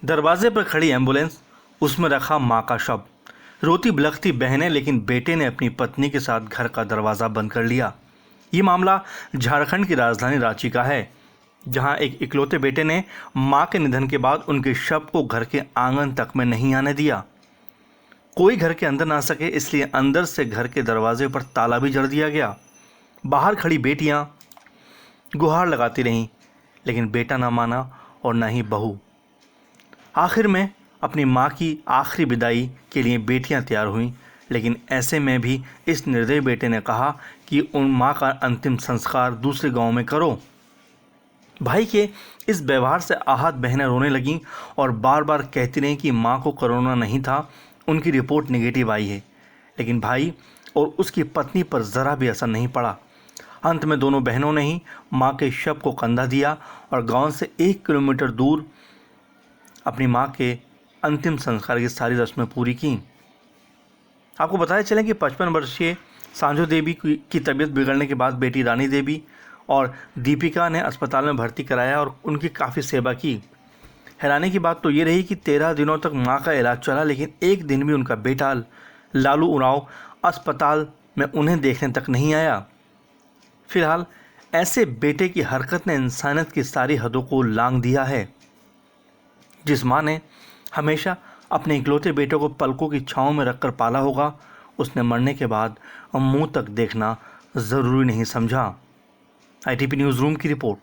दरवाजे पर खड़ी एम्बुलेंस, उसमें रखा मां का शव। रोती बिलखती बहनें, लेकिन बेटे ने अपनी पत्नी के साथ घर का दरवाज़ा बंद कर लिया। ये मामला झारखंड की राजधानी रांची का है, जहां एक इकलौते बेटे ने मां के निधन के बाद उनके शव को घर के आंगन तक में नहीं आने दिया। कोई घर के अंदर ना सके, इसलिए अंदर से घर के दरवाजे पर ताला भी जड़ दिया गया। बाहर खड़ी बेटियां गुहार लगाती रहीं, लेकिन बेटा ना माना और ना ही बहू। आखिर में अपनी मां की आखिरी विदाई के लिए बेटियां तैयार हुईं, लेकिन ऐसे में भी इस निर्दयी बेटे ने कहा कि उन मां का अंतिम संस्कार दूसरे गांव में करो। भाई के इस व्यवहार से आहत बहनें रोने लगीं और बार बार कहती रहीं कि मां को कोरोना नहीं था, उनकी रिपोर्ट नेगेटिव आई है। लेकिन भाई और उसकी पत्नी पर ज़रा भी असर नहीं पड़ा। अंत में दोनों बहनों ने ही मां के शव को कंधा दिया और गांव से 1 किलोमीटर दूर अपनी मां के अंतिम संस्कार की सारी रस्में पूरी की। आपको बताया चलें कि 55 वर्षीय सांझो देवी की तबीयत बिगड़ने के बाद बेटी रानी देवी और दीपिका ने अस्पताल में भर्ती कराया और उनकी काफ़ी सेवा की। हैरानी की बात तो ये रही कि 13 दिनों तक मां का इलाज चला, लेकिन एक दिन भी उनका बेटा लालू उरांव अस्पताल में उन्हें देखने तक नहीं आया। फिलहाल ऐसे बेटे की हरकत ने इंसानियत की सारी हदों को लांघ दिया है। जिस मां ने हमेशा अपने इकलौते बेटे को पलकों की छांव में रखकर पाला होगा, उसने मरने के बाद मुंह तक देखना ज़रूरी नहीं समझा। ITP न्यूज़ रूम की रिपोर्ट।